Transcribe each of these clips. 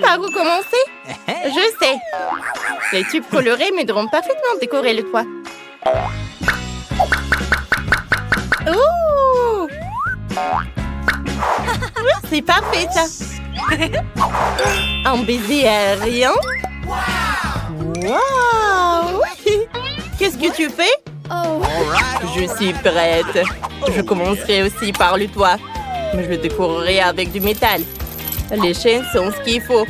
Par où commencer? Je sais. Les tubes colorés m'aideront parfaitement à décorer le toit. Oh! C'est parfait, ça. Un baiser aérien. Wow! Qu'est-ce que tu fais? Oh. Je suis prête. Je commencerai aussi par le toit. Mais je le décorerai avec du métal. Les chaînes sont ce qu'il faut.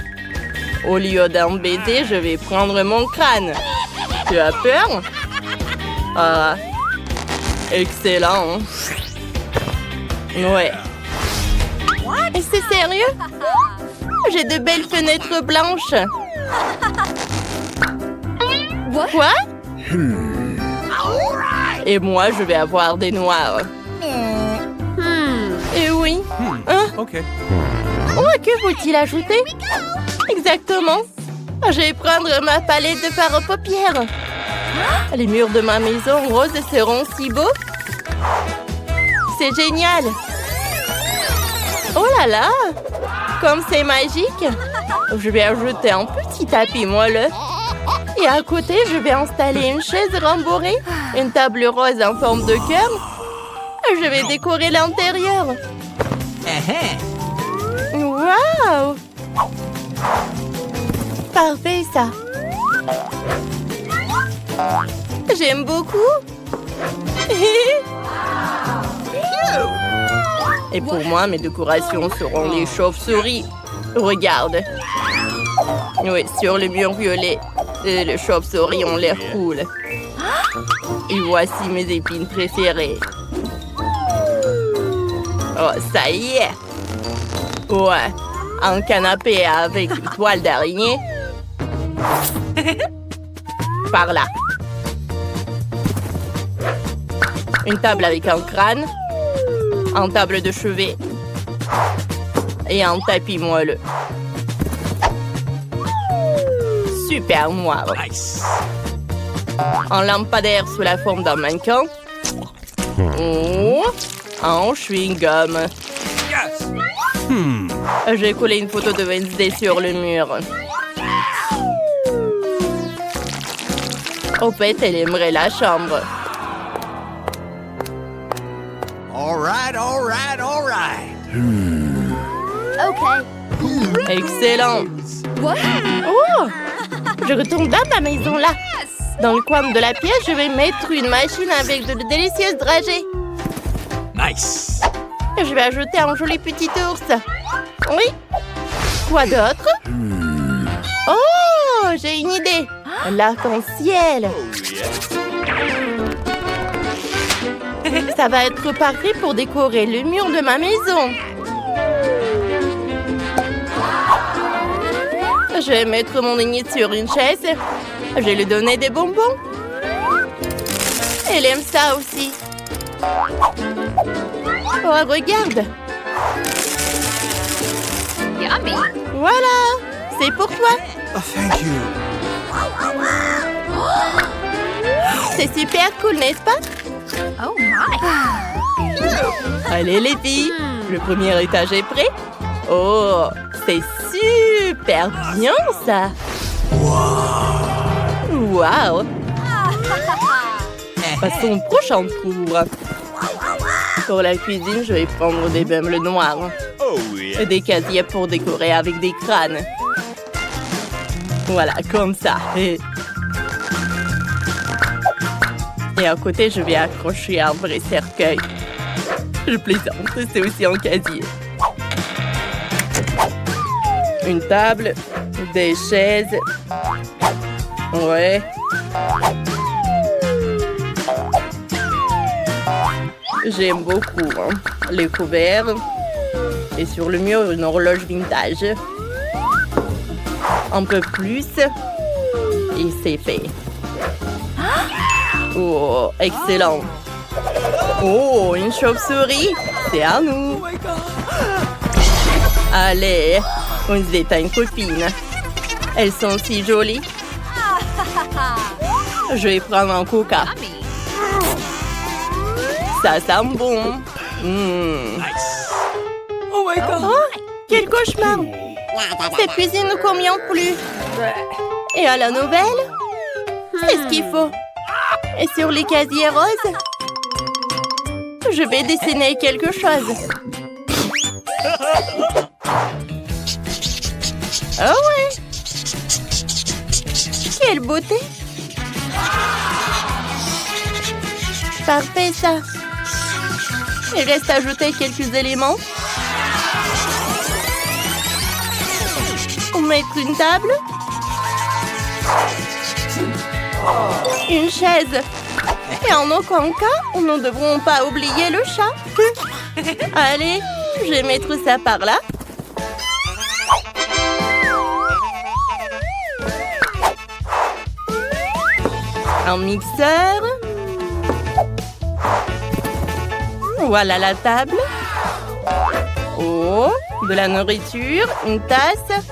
Au lieu d'un baiser, je vais prendre mon crâne. Tu as peur? Ah, excellent. Ouais. C'est sérieux? J'ai de belles fenêtres blanches. Quoi? Et moi, je vais avoir des noirs. Et oui. Hein? OK. Oh, que faut-il ajouter? Exactement. Je vais prendre ma palette de fard aux paupières. Les murs de ma maison rose seront si beaux. C'est génial. Oh là là! Comme c'est magique! Je vais ajouter un petit tapis moelleux. Et à côté, je vais installer une chaise rembourrée, une table rose en forme de cœur. Je vais décorer l'intérieur. Wow! Parfait, ça. J'aime beaucoup. Et pour moi, mes décorations seront les chauves-souris. Regarde. Oui, sur le mur violet, les chauves-souris ont l'air cool. Et voici mes épines préférées. Oh, ça y est. Ouais, un canapé avec une toile d'araignée. Par là. Une table avec un crâne. Une table de chevet. Et un tapis moelleux. Super noir. Nice. Un lampadaire sous la forme d'un mannequin. Oh, un chewing-gum. Yes. J'ai collé une photo de Wednesday sur le mur. Au fait, elle aimerait la chambre. All right, all right, all right. OK. Excellent. What? Oh! Je retourne dans ma maison là. Dans le coin de la pièce, je vais mettre une machine avec de délicieuses dragées. Nice. Je vais ajouter un joli petit ours. Oui. Quoi d'autre? Oh, j'ai une idée. L'arc-en-ciel. Ça va être parfait pour décorer le mur de ma maison. Je vais mettre mon aîné sur une chaise. Je vais lui donner des bonbons. Elle aime ça aussi. Oh, regarde. Yummy. Voilà. C'est pour toi. Oh, thank you. C'est super cool, n'est-ce pas? Oh my. Allez, les filles. Le premier étage est prêt. Oh, c'est super bien, ça. Wow. Passons au prochain tour. Pour la cuisine, je vais prendre des meubles noirs. Oh, yeah. Et des casiers pour décorer avec des crânes. Voilà, comme ça. Et à côté, je vais accrocher un vrai cercueil. Je plaisante, c'est aussi un casier. Une table, des chaises. Ouais. J'aime beaucoup les couverts. Et sur le mur, une horloge vintage. Un peu plus. Et c'est fait. Oh, excellent. Oh, une chauve-souris. C'est à nous. Allez, on se détend une copine. Elles sont si jolies. Je vais prendre un coca. Ça sent bon. Nice. Oh, quel cauchemar. Cette cuisine ne convient plus. Et à la nouvelle? C'est ce qu'il faut. Et sur les casiers roses? Je vais dessiner quelque chose. Oh ouais! Quelle beauté! Parfait ça! Il reste à ajouter quelques éléments. On met une table. Une chaise. Et en aucun cas, nous ne devrons pas oublier le chat. Allez, je vais mettre ça par là. Un mixeur. Voilà la table. Oh, de la nourriture, une tasse.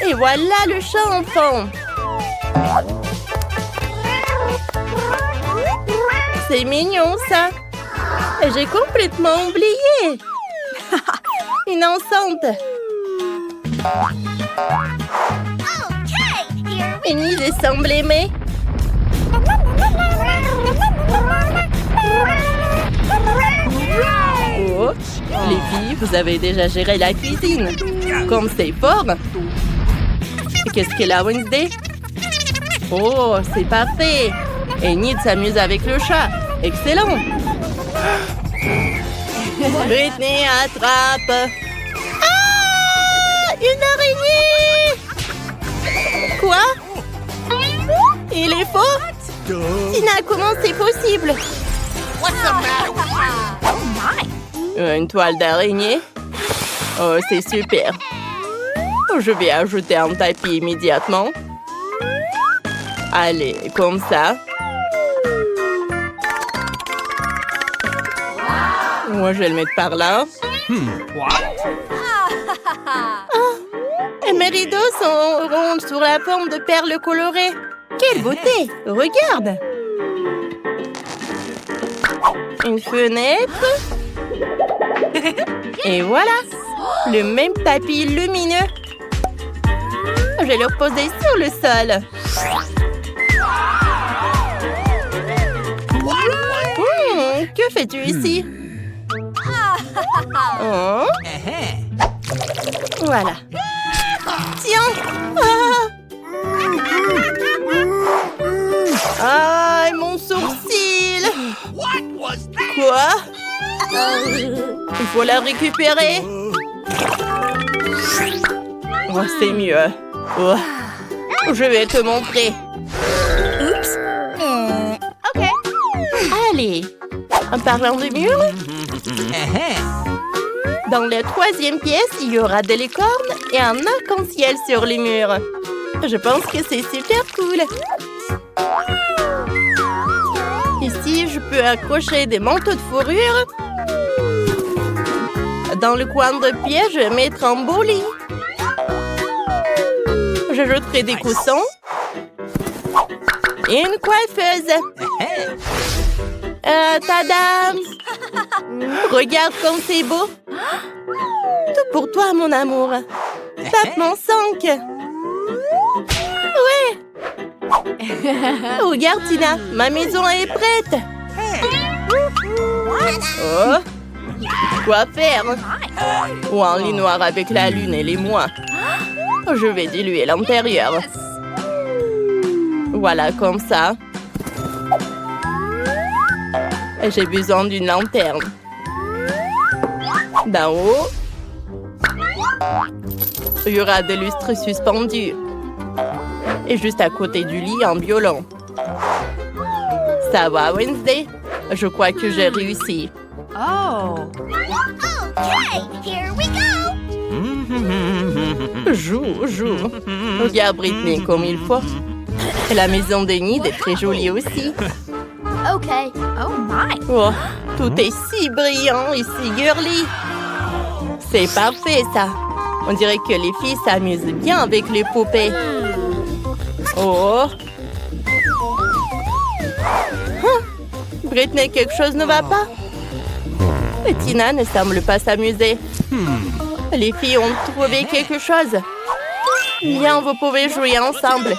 Et voilà le chat enfant. C'est mignon ça. J'ai complètement oublié. Une enceinte. Enid semble aimer. Oh, les filles, vous avez déjà géré la cuisine. Comme c'est fort. Qu'est-ce qu'elle a, Wednesday? Oh, c'est parfait. Enid s'amuse avec le chat. Excellent. Britney attrape. Ah! Une araignée! Quoi? Il est faux? Tina, comment c'est possible? Une toile d'araignée? Oh, c'est super. Je vais ajouter un tapis immédiatement. Allez, comme ça. Moi, je vais le mettre par là. Et mes rideaux sont ronds sur la forme de perles colorées. Quelle beauté! Regarde! Une fenêtre. Et voilà! Le même tapis lumineux. Je vais le reposer sur le sol. Que fais-tu ici? Oh. Voilà. Tiens! Ah, mon sourcil! Quoi? Il faut la récupérer. Oh, c'est mieux. Oh. Je vais te montrer. Oups. Ok. Allez. En parlant de mur, dans la troisième pièce, il y aura des licornes et un arc-en-ciel sur les murs. Je pense que c'est super cool. Ici, je peux accrocher des manteaux de fourrure. Dans le coin de pied, je vais mettre un beau lit. J'ajouterai des coussins et une coiffeuse. Tadam! Regarde comme c'est beau. Tout pour toi, mon amour. Tape mon 5. Ouais. Regarde, Tina, ma maison est prête. Oh. Quoi faire? Ou un lit noir avec la lune et les mois. Je vais diluer l'intérieur. Voilà, comme ça. J'ai besoin d'une lanterne. D'en haut, il y aura des lustres suspendus. Et juste à côté du lit, un violon. Ça va, Wednesday? Je crois que j'ai réussi. Oh. Okay, here we go. Joue. Regarde Britney comme il faut. Et la maison d'Enid est très jolie aussi. Okay. Oh my. Oh, tout est si brillant et si girly. C'est parfait, ça. On dirait que les filles s'amusent bien avec les poupées. Oh. Britney, quelque chose ne va pas? Et Tina ne semble pas s'amuser. Les filles ont trouvé quelque chose. Bien, vous pouvez jouer ensemble.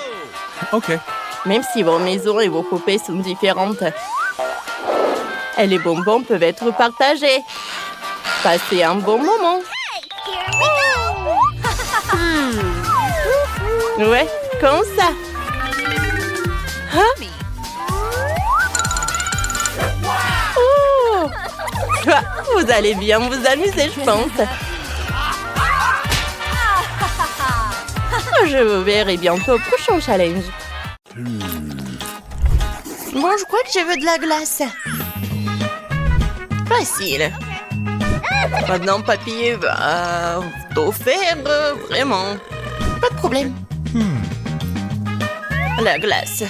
OK. Même si vos maisons et vos poupées sont différentes. Et les bonbons peuvent être partagés. Passez un bon moment. Ouais, comme ça. Hein? Oh! Ah, vous allez bien vous amuser, je pense. Je vous verrai bientôt au prochain challenge. Bon, je crois que je veux de la glace. Facile. Maintenant, papy va tout faire vraiment. Pas de problème. La glace.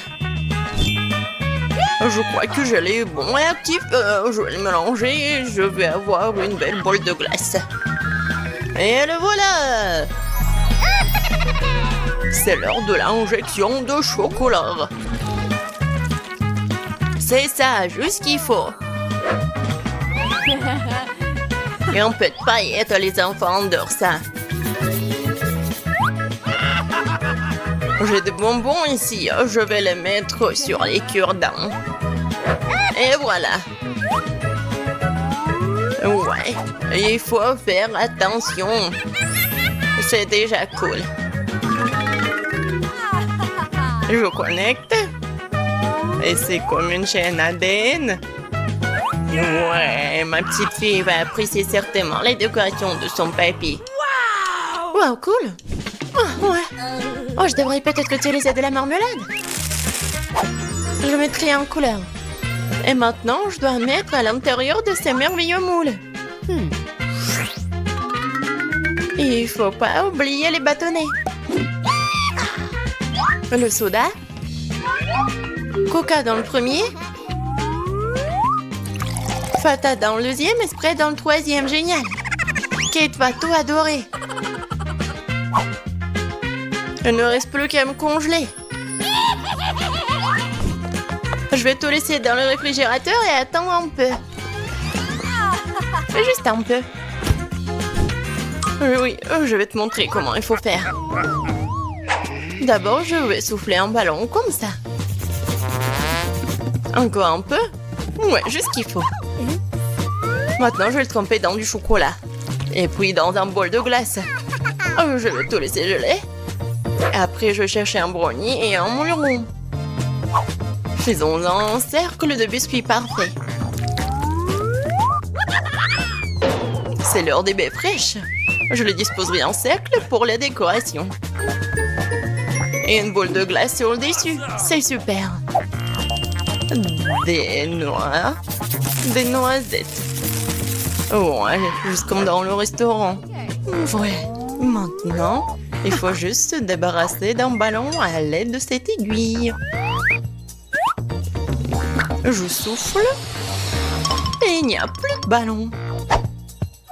Je crois que je l'ai bon et actif. Je vais le mélanger et je vais avoir une belle boule de glace. Et le voilà! C'est l'heure de l'injection de chocolat. C'est ça, juste ce qu'il faut. Et un peu de paillettes, les enfants adorent ça. J'ai des bonbons ici, je vais les mettre sur les cure-dents. Et voilà. Ouais, il faut faire attention. C'est déjà cool. Je connecte. Et c'est comme une chaîne ADN. Ouais, ma petite fille va apprécier certainement les décorations de son papy. Wow, cool. Oh, ouais. Oh, je devrais peut-être utiliser de la marmelade. Je mettrai en couleur. Et maintenant, je dois mettre à l'intérieur de ces merveilleux moules. Et il faut pas oublier les bâtonnets. Le soda. Coca dans le premier. Fata dans le deuxième et spray dans le troisième. Génial. Kate va tout adorer. Il ne reste plus qu'à me congeler. Je vais tout laisser dans le réfrigérateur et attendre un peu. Juste un peu. Oui, je vais te montrer comment il faut faire. D'abord, je vais souffler un ballon comme ça. Encore un peu. Ouais, juste ce qu'il faut. Maintenant, je vais le tremper dans du chocolat. Et puis dans un bol de glace. Je vais tout laisser geler. Après, je vais chercher un brownie et un moule rond. Faisons un cercle de biscuits parfait. C'est l'heure des baies fraîches. Je les disposerai en cercle pour les décorations. Et une boule de glace sur le dessus. C'est super. Des noix. Des noisettes. Ouais, juste comme dans le restaurant. Ouais. Maintenant, il faut juste se débarrasser d'un ballon à l'aide de cette aiguille. Je souffle. Et il n'y a plus de ballon.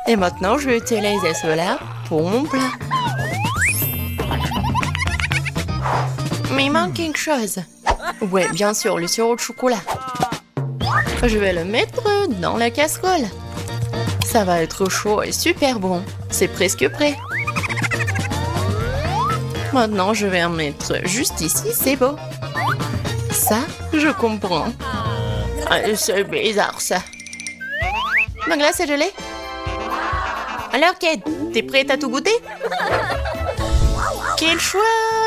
Et maintenant, je vais utiliser cela pour mon plat. Mais il manque quelque chose. Ouais, bien sûr, le sirop de chocolat. Je vais le mettre dans la casserole. Ça va être chaud et super bon. C'est presque prêt. Maintenant, je vais en mettre juste ici, c'est beau. Ça, je comprends. C'est bizarre, ça. Ma glace est gelée. Alors, Kate, t'es prête à tout goûter? Quel choix!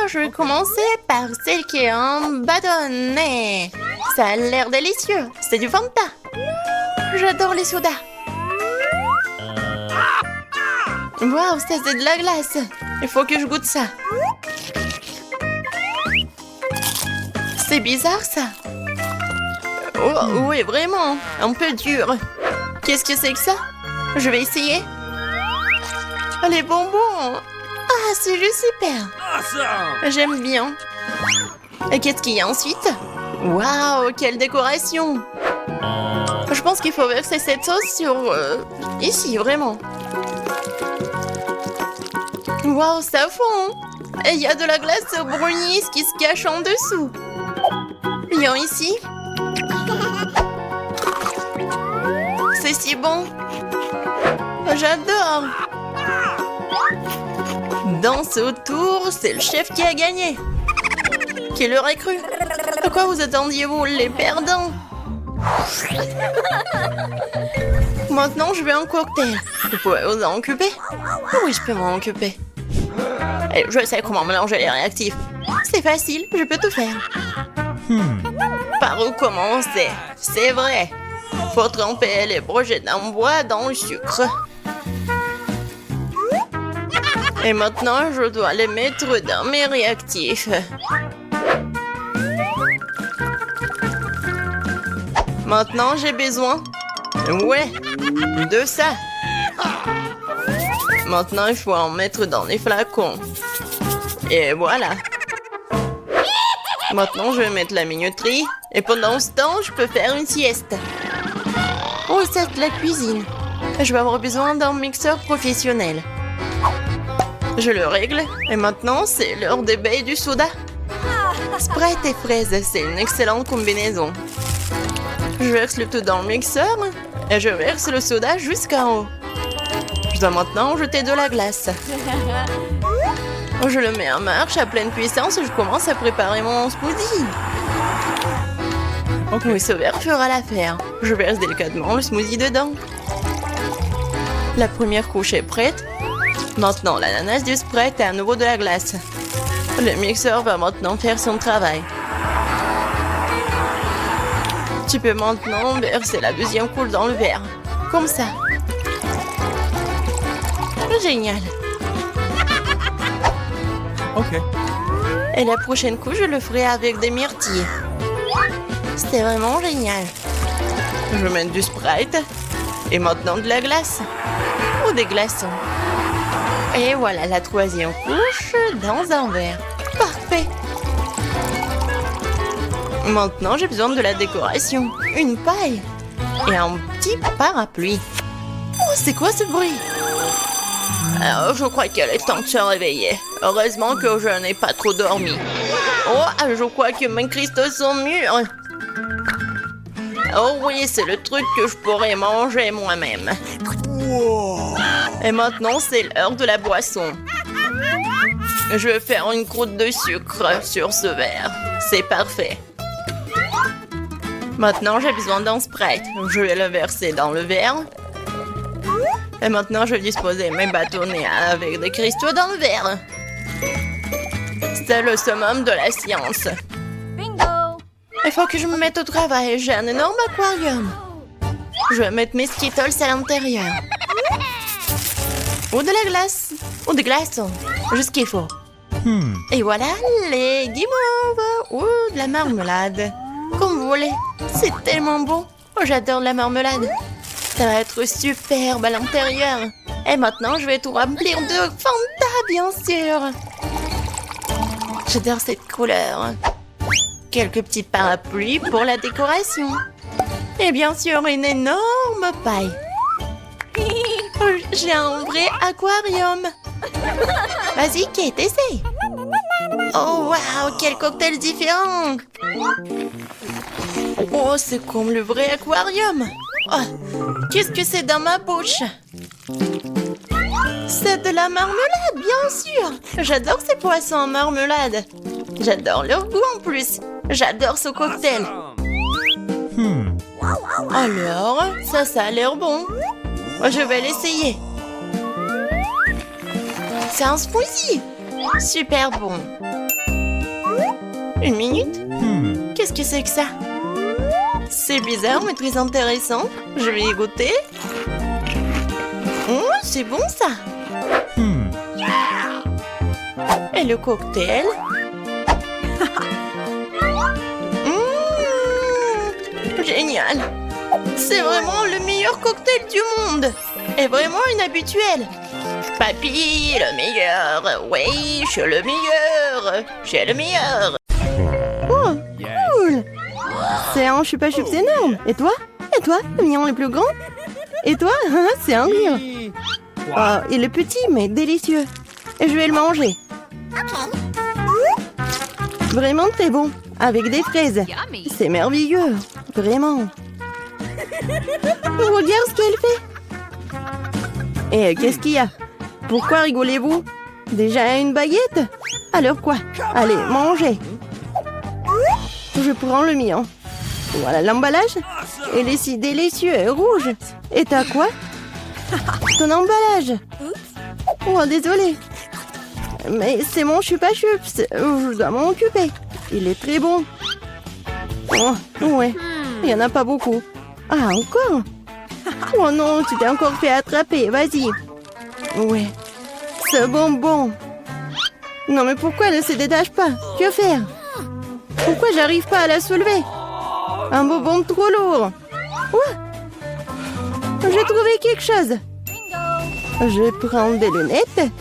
Je vais commencer par celle qui est en bâtonnet. Ça a l'air délicieux. C'est du Fanta. J'adore les sodas. Waouh, ça c'est de la glace. Il faut que je goûte ça. C'est bizarre, ça. Oh, oui, vraiment. Un peu dur. Qu'est-ce que c'est que ça? Je vais essayer. Les bonbons. Ah, c'est juste super. J'aime bien. Et qu'est-ce qu'il y a ensuite? Waouh, quelle décoration. Je pense qu'il faut verser cette sauce sur... ici, vraiment. Waouh, ça fond. Et il y a de la glace au brownies qui se cache en dessous. Viens ici. C'est si bon. J'adore. Danse autour, c'est le chef qui a gagné. Qui l'aurait cru? À quoi vous attendiez-vous, les perdants? Maintenant, je veux un cocktail. Vous pouvez vous en occuper? Oui, je peux m'en occuper. Et je sais comment mélanger les réactifs. C'est facile, je peux tout faire. Par où commencer? C'est vrai. Faut tremper les brochets d'ambois dans le sucre. Et maintenant, je dois les mettre dans mes réactifs. Maintenant, j'ai besoin... Ouais, de ça. Maintenant, il faut en mettre dans les flacons. Et voilà. Maintenant, je vais mettre la minuterie. Et pendant ce temps, je peux faire une sieste. Oh, c'est de la cuisine. Je vais avoir besoin d'un mixeur professionnel. Je le règle. Et maintenant, c'est l'heure des baies et du soda. Sprite et fraises, c'est une excellente combinaison. Je verse le tout dans le mixeur. Et je verse le soda jusqu'en haut. Je dois maintenant jeter de la glace. Je le mets en marche à pleine puissance et je commence à préparer mon smoothie. Oui, ce verre fera l'affaire. Je verse délicatement le smoothie dedans. La première couche est prête. Maintenant, l'ananas du Sprite et à nouveau de la glace. Le mixeur va maintenant faire son travail. Tu peux maintenant verser la deuxième couche dans le verre. Comme ça. Génial. Okay. Et la prochaine couche, je le ferai avec des myrtilles. C'était vraiment génial. Je vais mettre du Sprite. Et maintenant de la glace. Ou des glaçons. Et voilà la troisième couche dans un verre. Parfait. Maintenant, j'ai besoin de la décoration. Une paille. Et un petit parapluie. Oh, c'est quoi ce bruit? Alors, je crois qu'il est temps de se réveiller. Heureusement que je n'ai pas trop dormi. Oh, je crois que mes cristaux sont mûrs. Oh oui, c'est le truc que je pourrais manger moi-même. Et maintenant, c'est l'heure de la boisson. Je vais faire une croûte de sucre sur ce verre. C'est parfait. Maintenant, j'ai besoin d'un Sprite. Je vais le verser dans le verre. Et maintenant, je vais disposer mes bâtonnets avec des cristaux dans le verre. C'est le summum de la science. Bingo! Il faut que je me mette au travail. J'ai un énorme aquarium. Je vais mettre mes Skittles à l'intérieur. Ou de la glace. Ou des glaçons. Juste ce qu'il faut. Et voilà les guimauves. Ou de la marmelade. Comme vous voulez. C'est tellement bon. Oh, j'adore la marmelade. Ça va être superbe à l'intérieur. Et maintenant, je vais tout remplir de Fanta, bien sûr. J'adore cette couleur. Quelques petits parapluies pour la décoration. Et bien sûr, une énorme paille. J'ai un vrai aquarium. Vas-y, Kate, essaye. Oh, waouh, quel cocktail différent. Oh, c'est comme le vrai aquarium. Oh, qu'est-ce que c'est dans ma bouche? C'est de la marmelade, bien sûr. J'adore ces poissons en marmelade. J'adore leur goût en plus. J'adore ce cocktail. Alors, ça a l'air bon. Je vais l'essayer. C'est un smoothie. Super bon. Une minute? Qu'est-ce que c'est que ça? C'est bizarre, mais très intéressant. Je vais y goûter. Oh, c'est bon, ça. Et le cocktail? Génial. C'est vraiment le meilleur cocktail du monde. Et vraiment inhabituel. Papy, le meilleur. Oui, je suis le meilleur. Je suis le meilleur. Oh, cool. C'est un chupa chups énorme. Et toi? Et toi? Le mignon le plus grand? Et toi? C'est un rire. Oh, il est petit, mais délicieux. Et je vais le manger. Vraiment très bon. Avec des fraises. C'est merveilleux. Vraiment. Regarde ce qu'elle fait. Et qu'est-ce qu'il y a? Pourquoi rigolez-vous? Déjà une baguette? Alors quoi? Allez, mangez. Je prends le mien. Voilà l'emballage. Il est si délicieux et rouge. Et t'as quoi? Ton emballage. Oh, désolé. Mais c'est mon chupa-chups. Je dois m'en occuper. Il est très bon. Oh, ouais. Il n'y en a pas beaucoup. Ah, encore? Oh non, tu t'es encore fait attraper. Vas-y. Ouais. Ce bonbon. Non, mais pourquoi elle ne se détache pas? Que faire? Pourquoi j'arrive pas à la soulever? Un bonbon trop lourd. Ouais. J'ai trouvé quelque chose. Je prends des lunettes.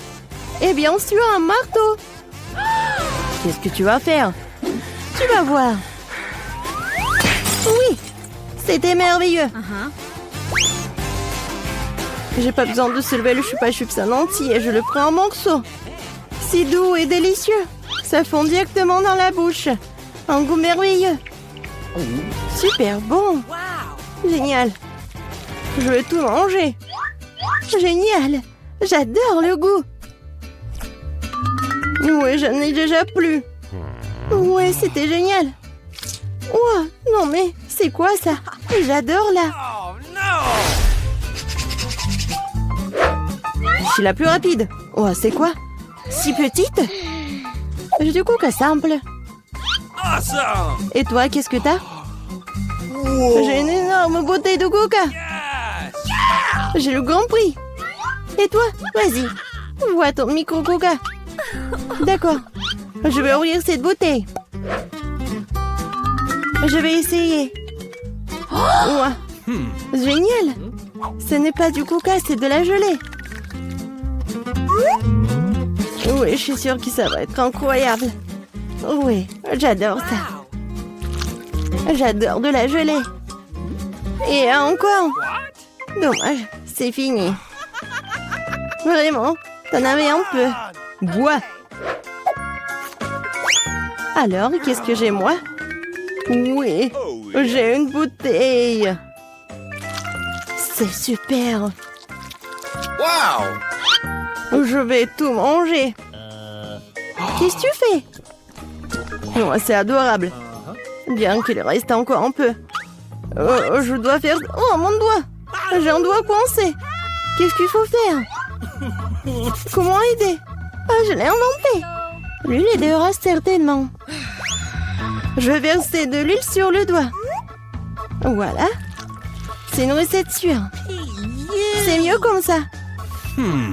Et bien sûr, un marteau. Qu'est-ce que tu vas faire? Tu vas voir. Oui, c'était merveilleux. J'ai pas besoin de soulever le chupa-chups en entier. Je le prends en morceaux. Si doux et délicieux. Ça fond directement dans la bouche. Un goût merveilleux. Super bon. Génial. Je veux tout manger. Génial. J'adore le goût. Ouais, j'en ai déjà plus. Ouais, c'était génial. Ouah, non mais, c'est quoi ça? J'adore là. Je suis la plus rapide. Oh, c'est quoi? Si petite? J'ai du coca simple. Et toi, qu'est-ce que t'as? J'ai une énorme bouteille de coca. J'ai le grand prix. Et toi? Vas-y. Vois ton micro coca. D'accord. Je vais ouvrir cette bouteille. Je vais essayer. Ouah. Génial. Ce n'est pas du coca, c'est de la gelée. Oui, je suis sûre que ça va être incroyable. Oui, j'adore ça. J'adore de la gelée. Et encore. Dommage, c'est fini. Vraiment, t'en avais un peu. Bois. Alors, qu'est-ce que j'ai moi? Oui, j'ai une bouteille. C'est super. Wow! Je vais tout manger. Qu'est-ce que tu fais? Oh, c'est adorable. Bien qu'il reste encore un peu. Je dois faire... Oh, mon doigt! J'ai un doigt coincé. Qu'est-ce qu'il faut faire? Comment aider? Ah, je l'ai inventé. L'huile aidera certainement. Je vais verser de l'huile sur le doigt. Voilà. C'est une recette sûre. C'est mieux comme ça.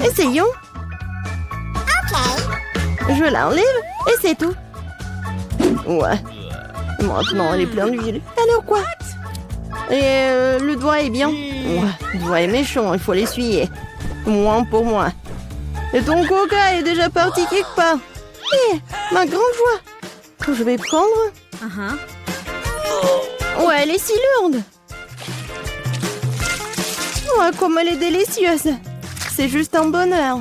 Essayons. Je l'enlève et c'est tout. Ouais. Maintenant, elle est pleine d'huile. Alors quoi? Et le doigt est bien. Ouais, le doigt est méchant, il faut l'essuyer. Moins pour moi. Et ton coca est déjà parti quelque part. Hé, ma grande joie. Que je vais prendre. Ouais, elle est si lourde. Ouais, comme elle est délicieuse. C'est juste un bonheur.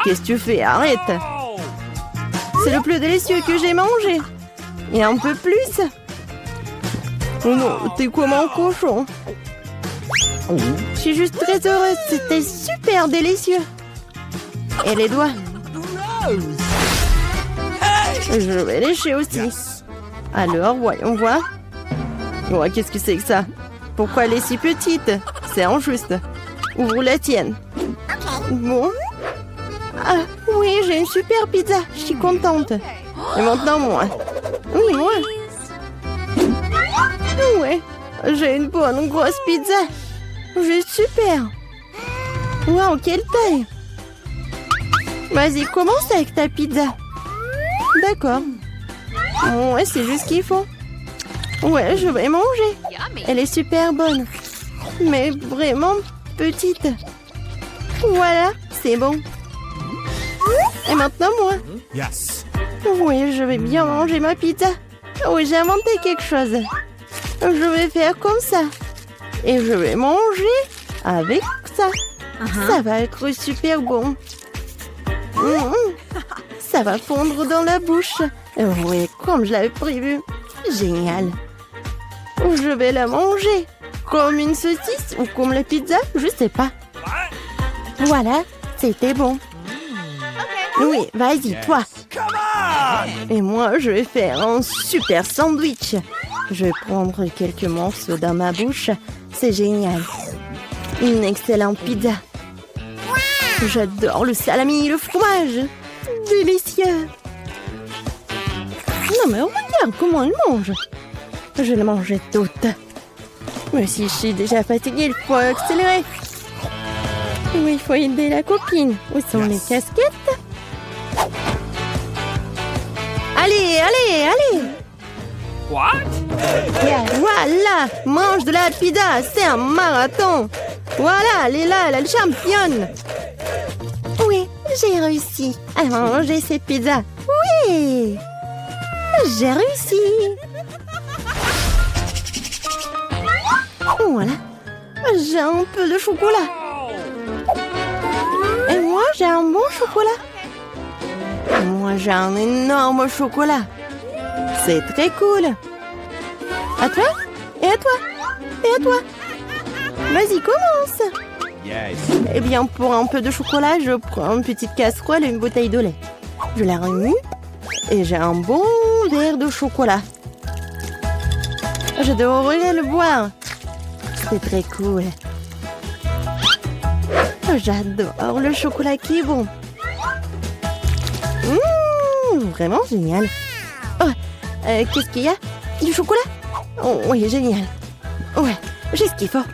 Qu'est-ce que tu fais? Arrête. C'est le plus délicieux que j'ai mangé. Et un peu plus. Oh non, t'es comme un cochon. Je suis juste très heureuse. C'était super délicieux. Et les doigts? Je vais lécher aussi. Alors, voyons voir. Ouais, qu'est-ce que c'est que ça? Pourquoi elle est si petite? C'est injuste. Ouvre la tienne. Bon. Ah, oui, j'ai une super pizza. Je suis contente. Et maintenant, moi. Oui, moi. Ouais, j'ai une bonne grosse pizza. Juste super. Waouh, quelle taille. Vas-y, commence avec ta pizza. D'accord. Ouais, c'est juste ce qu'il faut. Ouais, je vais manger. Elle est super bonne. Mais vraiment petite. Voilà, c'est bon. Et maintenant, moi. Yes. Oui, je vais bien manger ma pizza. Oui, j'ai inventé quelque chose. Je vais faire comme ça. Et je vais manger avec ça. Ça va être super bon. Ça va fondre dans la bouche. Oui, comme je l'avais prévu. Génial. Je vais la manger. Comme une saucisse ou comme la pizza, je sais pas. Voilà, c'était bon. Oui, vas-y, toi. Come on! Et moi, je vais faire un super sandwich. Je vais prendre quelques morceaux dans ma bouche. C'est génial. Une excellente pizza. J'adore le salami et le fromage. Délicieux. Non mais regarde comment elle mange. Je la mangeais toute. Mais si je suis déjà fatiguée, il faut accélérer. Oui, il faut aider la copine. Où sont les casquettes? Allez, allez, allez! What? Voilà! Mange de la pizza, c'est un marathon! Voilà, elle est là, elle est championne! Oui, j'ai réussi à manger cette pizza. Oui! J'ai réussi! Voilà. J'ai un peu de chocolat. Et moi, j'ai un bon chocolat. Et moi, j'ai un énorme chocolat. C'est très cool. À toi? Et à toi? Et à toi? Vas-y, commence. Yes. Eh bien, pour un peu de chocolat, je prends une petite casserole et une bouteille de lait. Je la remue et j'ai un bon verre de chocolat. Je devrais le boire. C'est très cool. J'adore le chocolat qui est bon. Vraiment génial. Oh, qu'est-ce qu'il y a? Du chocolat? Oh, oui, génial. Ouais, j'ai ce qu'il faut.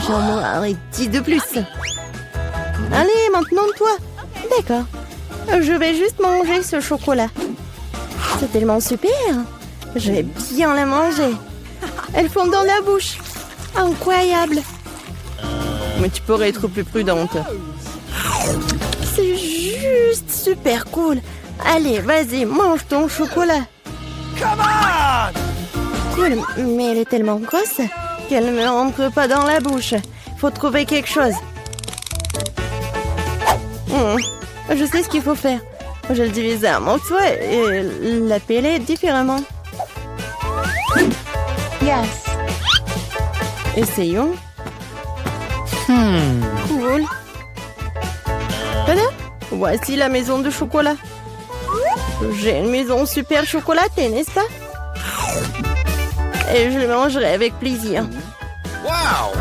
J'en mangerai 10 de plus. Allez, maintenant toi. D'accord. Je vais juste manger ce chocolat. C'est tellement super. Je vais bien la manger. Elle fond dans la bouche. Incroyable. Mais tu pourrais être plus prudente. C'est juste super cool. Allez, vas-y, mange ton chocolat. Come on! Cool, mais elle est tellement grosse qu'elle ne me rentre pas dans la bouche. Faut trouver quelque chose. Je sais ce qu'il faut faire. Je le divise en morceaux et la peler différemment. Yes. Essayons. Cool. Voilà. Voici la maison de chocolat. J'ai une maison super chocolatée, n'est-ce pas? Et je le mangerai avec plaisir. Wow!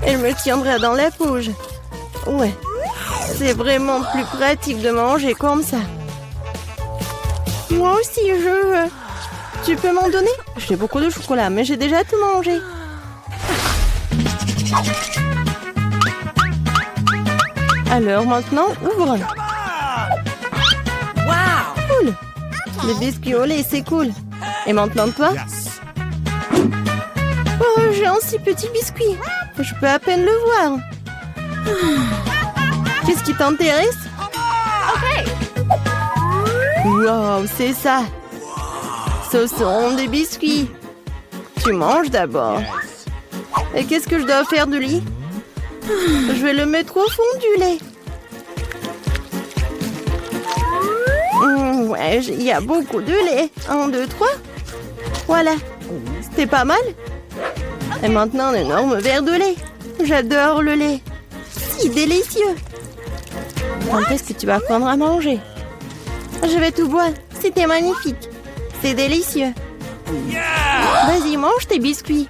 Elle me tiendra dans la bouche. Ouais. C'est vraiment plus pratique de manger comme ça. Moi aussi, je veux. Tu peux m'en donner? J'ai beaucoup de chocolat, mais j'ai déjà tout mangé. Alors maintenant, ouvre. Wow! Cool. Les biscuits au lait, c'est cool. Et maintenant toi? Yes. Oh, j'ai un si petit biscuit. Je peux à peine le voir. Qu'est-ce qui t'intéresse? Wow, c'est ça. Ce sont des biscuits. Tu manges d'abord. Yes. Et qu'est-ce que je dois faire de lui? Je vais le mettre au fond du lait. Ouais, il y a beaucoup de lait. 1, 2, 3. Voilà. C'était pas mal. Et maintenant, un énorme verre de lait. J'adore le lait. Si délicieux. Quand est-ce que tu vas prendre à manger? Je vais tout boire. C'était magnifique. C'est délicieux. Yeah! Vas-y, mange tes biscuits.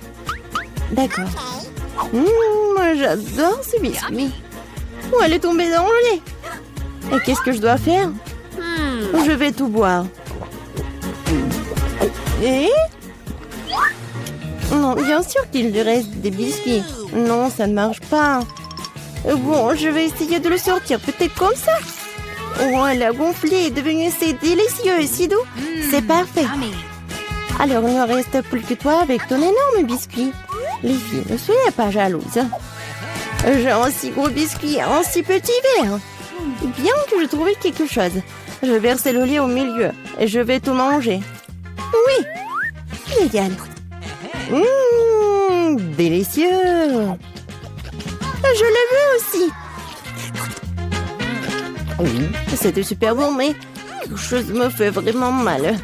D'accord. Moi, j'adore ces biscuits. Oh, elle est tombée dans le lait. Et qu'est-ce que je dois faire? Je vais tout boire. Et? Non, bien sûr qu'il lui reste des biscuits. Non, ça ne marche pas. Bon, je vais essayer de le sortir. Peut-être comme ça. Oh, elle a gonflé, est devenu assez délicieux et si doux. C'est parfait. Alors, il ne reste plus que toi avec ton énorme biscuit. Les filles, ne soyez pas jalouses. J'ai un si gros biscuit, un si petit verre. Bien que je trouvais quelque chose. Je vais verser le lait au milieu et je vais tout manger. Oui, génial. Délicieux. Je le veux aussi. C'était super bon, mais quelque chose me fait vraiment mal.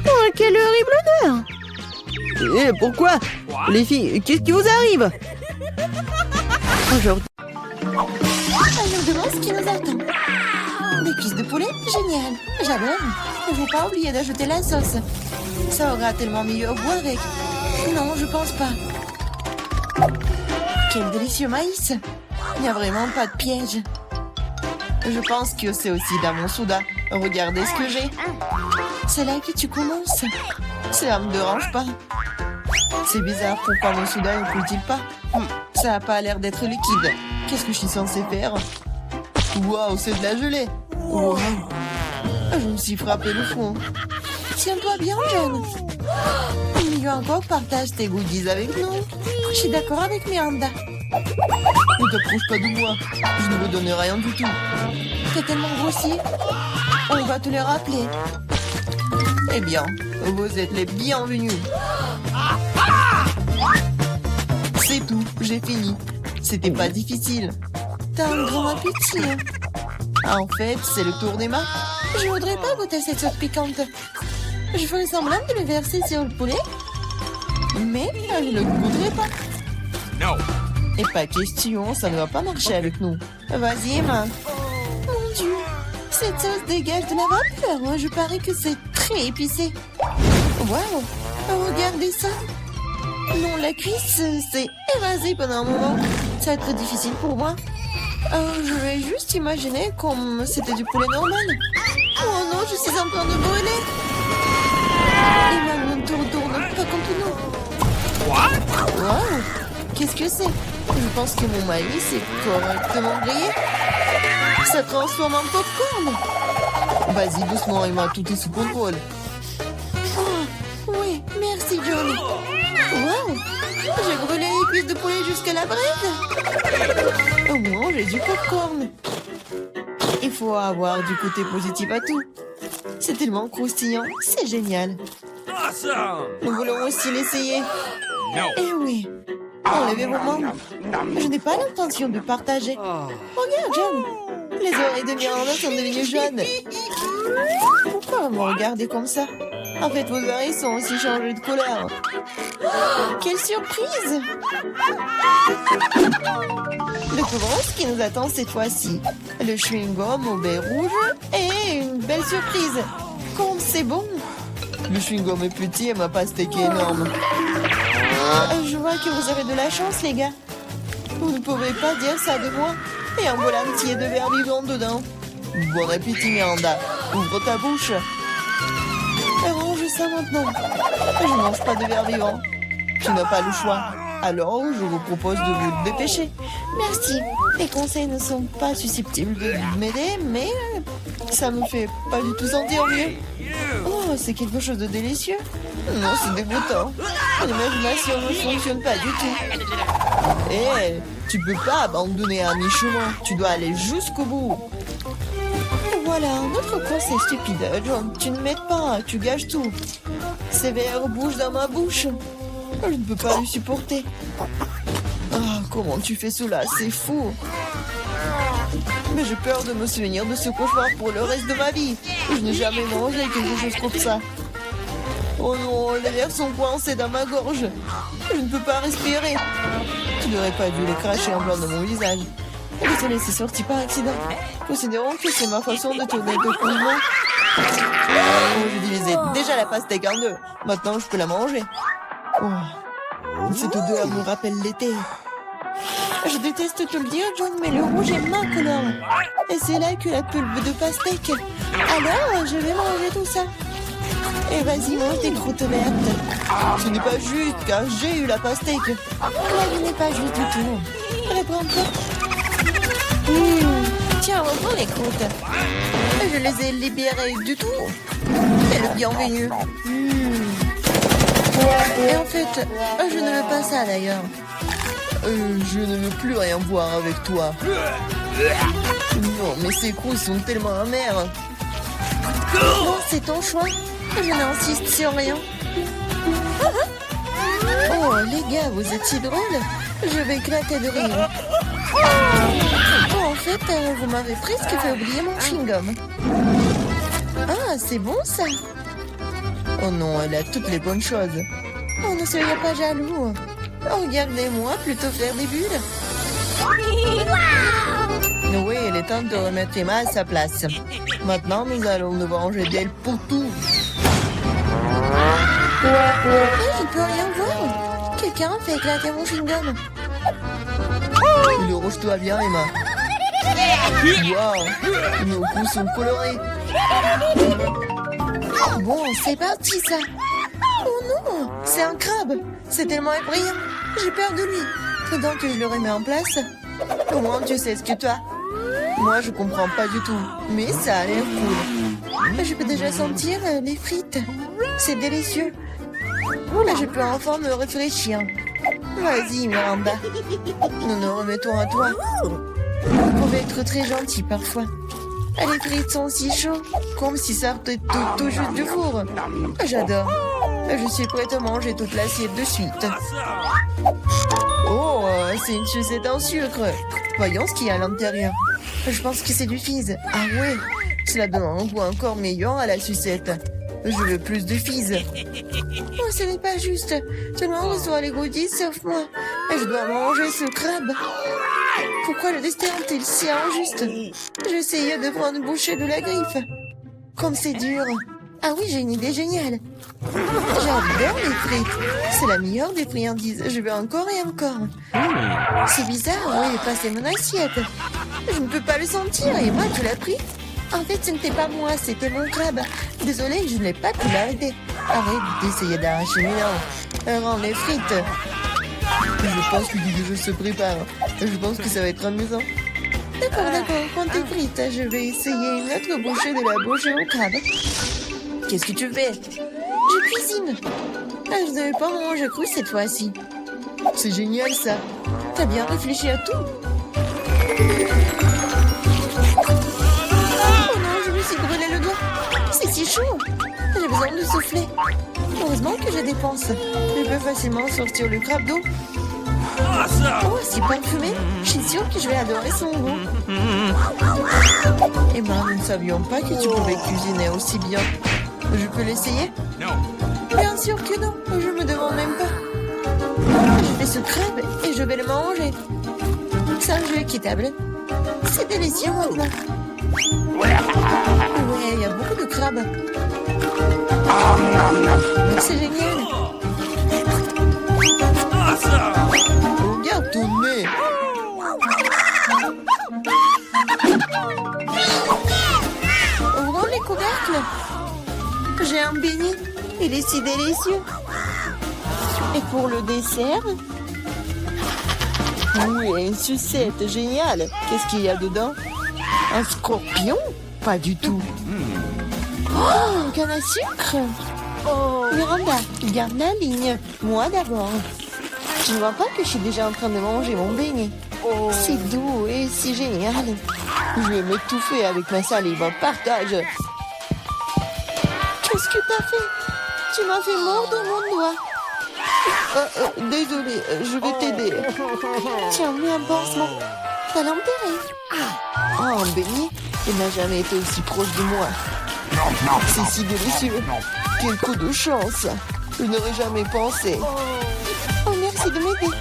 Oh, quelle horrible odeur! Et pourquoi? Les filles, qu'est-ce qui vous arrive? Aujourd'hui, qui nous attend. Des cuisses de poulet, génial. J'adore. Il ne faut pas oublier d'ajouter la sauce. Ça aura tellement mieux au goût avec. Non, je pense pas. Quel délicieux maïs. Il n'y a vraiment pas de piège. Je pense que c'est aussi dans mon soda. Regardez ce que j'ai. C'est là que tu commences. Cela me dérange pas. C'est bizarre, pourquoi mon soda ne coule-t-il pas? Ça a pas l'air d'être liquide. Qu'est-ce que je suis censée faire? Waouh, c'est de la gelée. Wow. Je me suis frappé le front. Tiens-toi bien, jeune. Mieux encore, partage tes goodies avec nous. Je suis d'accord avec Miranda. Ne t'approche pas de moi. Je ne vous donne rien du tout. T'es tellement grossier. On va te le rappeler. Eh bien, vous êtes les bienvenus. C'est tout, j'ai fini. C'était pas difficile. T'as un grand appétit. Hein. Ah, en fait, c'est le tour d'Emma. Je voudrais pas goûter cette sauce piquante. Je ferai semblant de le verser sur le poulet. Mais je ne le goûterai pas. No. Et pas question, ça ne va pas marcher avec nous. Vas-y, Emma. Mon Dieu, cette sauce dégage de la vapeur. Moi, je parie que c'est très épicé. Waouh, regardez ça. Non, la cuisse s'est évasée pendant un moment. Ça va être difficile pour moi. Je vais juste imaginer comme c'était du poulet normal. Oh non, je suis en train de brûler. Emma ne tourne pas contre nous. Waouh, qu'est-ce que c'est? Je pense que mon maïs est correctement grillé. Ça transforme en popcorn. Vas-y, doucement, Emma, tout est sous contrôle. Oh, oui, merci, Johnny. Waouh, j'ai brûlé les cuisses de poulet jusqu'à la braise. Au moins, j'ai du popcorn. Il faut avoir du côté positif à tout. C'est tellement croustillant, c'est génial. Awesome. Nous voulons aussi l'essayer. No. Eh oui, enlevez vos mains. Je n'ai pas l'intention de partager. Regarde, John. Les oreilles de Miranda sont devenues jaunes. Pourquoi vous me regardez comme ça? En fait, vos oreilles sont aussi changées de couleur. Quelle surprise! Découvrons ce qui nous attend cette fois-ci. Le chewing-gum au baie rouge et une belle surprise. Comme c'est bon! Le chewing-gum est petit et ma pastèque est énorme. Je vois que vous avez de la chance, les gars. Vous ne pouvez pas dire ça de moi. Et un bol entier de verre vivant dedans. Bon appétit, Miranda. Ouvre ta bouche. Range ça maintenant. Je ne mange pas de verre vivant. Tu n'as pas le choix. Alors, je vous propose de vous dépêcher. Merci. Les conseils ne sont pas susceptibles de m'aider, mais ça me fait pas du tout sentir mieux. Oh, c'est quelque chose de délicieux. Non, c'est dégoûtant. L'imagination ne fonctionne pas du tout. Eh, tu peux pas abandonner à mi-chemin. Tu dois aller jusqu'au bout. Voilà, un autre conseil stupide. John, tu ne m'aides pas, tu gâches tout. Ces verres bougent dans ma bouche. Je ne peux pas le supporter. Ah, comment tu fais cela? C'est fou. Mais j'ai peur de me souvenir de ce cauchemar pour le reste de ma vie. Je n'ai jamais mangé quelque chose comme ça. Oh non, les verres sont coincés dans ma gorge. Je ne peux pas respirer. Tu n'aurais pas dû les cracher en blanc de mon visage. Désolé, c'est sorti par accident. Considérons que c'est ma façon de tourner de coulement. Oh, je divisais déjà la pastèque en deux. Maintenant, je peux la manger. Oh, cette odeur me rappelle l'été. Je déteste te le dire, John, mais le rouge est ma couleur. Et c'est là que la pulpe de pastèque. Alors, je vais manger tout ça. Et vas-y, mange tes croûtes vertes. Ce n'est pas juste, car j'ai eu la pastèque. La vie n'est pas juste du tout. Reprends-toi. Tiens, reprends les croûtes. Je les ai libérées du tout. C'est le bienvenu. Et en fait, je ne veux pas ça d'ailleurs. Je ne veux plus rien voir avec toi. Non, mais ces croûtes sont tellement amères. Non, c'est ton choix. Je n'insiste sur rien. Oh, les gars, vous êtes si drôles. Je vais éclater de rire. Oh, en fait, vous m'avez presque fait oublier mon chewing-gum. Ah, c'est bon ça. Oh non, elle a toutes les bonnes choses. Oh, ne soyez pas jaloux. Regardez-moi plutôt faire des bulles. Oui, il est temps de remettre Emma à sa place. Maintenant, nous allons nous venger d'elle pour tout. Je ne peux rien voir. Quelqu'un fait éclater mon chewing-gum. Le rouge-toi bien, Emma. Waouh, nos coups sont colorés. Bon, c'est parti, ça. Oh non, c'est un crabe. C'est tellement effrayant. J'ai peur de lui. Faut donc que je le remets en place. Au moins, tu sais ce que tu as. Moi, je comprends pas du tout. Mais ça a l'air cool. Je peux déjà sentir les frites. C'est délicieux. Là, je peux enfin me réfléchir. Vas-y, Miranda. Nous nous remettons à toi. Vous pouvez être très gentil parfois. Les frites sont si chaudes, comme si ça sortait tout juste du four. J'adore. Je suis prête à manger toute l'assiette de suite. Oh, c'est une sucette en sucre. Voyons ce qu'il y a à l'intérieur. Je pense que c'est du fizz. Ah ouais, cela donne un goût encore meilleur à la sucette. Je veux plus de fizz. Oh, ce n'est pas juste. Tout le monde reçoit les goodies sauf moi. Je dois manger ce crabe. Pourquoi le destin est-il si injuste? J'essayais de prendre une bouchée de la griffe. Comme c'est dur. Ah oui, j'ai une idée géniale. J'adore les frites. C'est la meilleure des friandises. Je veux encore et encore. C'est bizarre, oui, passer mon assiette. Je ne peux pas le sentir. Et moi, tu l'as pris? En fait, ce n'était pas moi, c'était mon crabe. Désolée, je n'ai pas pu l'arrêter. Arrête d'essayer d'arracher mes dents. Rends les frites. Je pense que le jeu se prépare. Je pense que ça va être amusant. D'accord, prends tes frites. Je vais essayer une autre bouchée de la bouche au crabe. Qu'est-ce que tu fais? Je cuisine. Je ne devais pas manger cru cette fois-ci. C'est génial ça. T'as bien réfléchi à tout. Oh non, je me suis brûlé le doigt. C'est si chaud. J'ai besoin de souffler. Heureusement que je dépense. Je peux facilement sortir le crabe d'eau. Oh, c'est parfumé. Je suis sûre que je vais adorer son goût. Eh ben, nous ne savions pas que tu pouvais cuisiner aussi bien. Je peux l'essayer? Bien sûr que non. Je me demande même pas. Je fais ce crabe et je vais le manger. C'est un jeu équitable. C'est délicieux maintenant. Ouais, il y a beaucoup de crabes. C'est génial. Regarde ton nez. Ouvrons les couvercles. J'ai un beignet. Il est si délicieux. Et pour le dessert? Oui, une sucette géniale. Qu'est-ce qu'il y a dedans? Un scorpion? Pas du tout. Oh, une canne à sucre. Oh, Miranda, garde la ligne. Moi d'abord. Tu ne vois pas que je suis déjà en train de manger mon beignet? Oh. C'est doux et si génial. Je vais m'étouffer avec ma salive. Partage. Qu'est-ce que t'as fait? Tu m'as fait mordre mon doigt. Désolé, je vais t'aider. Tiens, mets un pansement. T'as l'enterré. Oh, un beignet? Il n'a jamais été aussi proche de moi. C'est si délicieux. Quel coup de chance. Je n'aurais jamais pensé. Oh, merci de m'aider.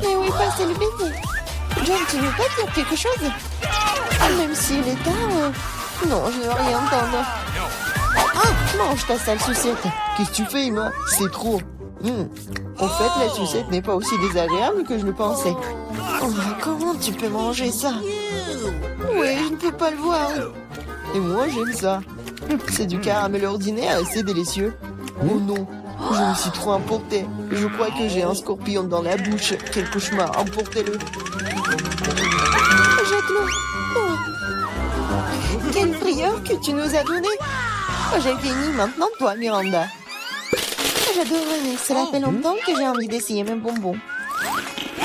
Mais où est passé le beignet? John, tu ne veux pas dire quelque chose? Même s'il est tard... Non, je ne veux rien entendre. Ah, mange ta sale sucette. Qu'est-ce que tu fais, Emma? C'est trop. En fait, la sucette n'est pas aussi désagréable que je le pensais. Oh, mais comment tu peux manger ça? Oui, je ne peux pas le voir. Et moi, j'aime ça. C'est du caramel ordinaire et c'est délicieux. Oh non, je me suis trop emportée. Je crois que j'ai un scorpion dans la bouche. Quel cauchemar, emportez-le. Jette-le. Oh. Quelle frayeur que tu nous as donné. J'ai fini, maintenant toi, Miranda. J'adorerais, cela fait longtemps que j'ai envie d'essayer mes bonbons.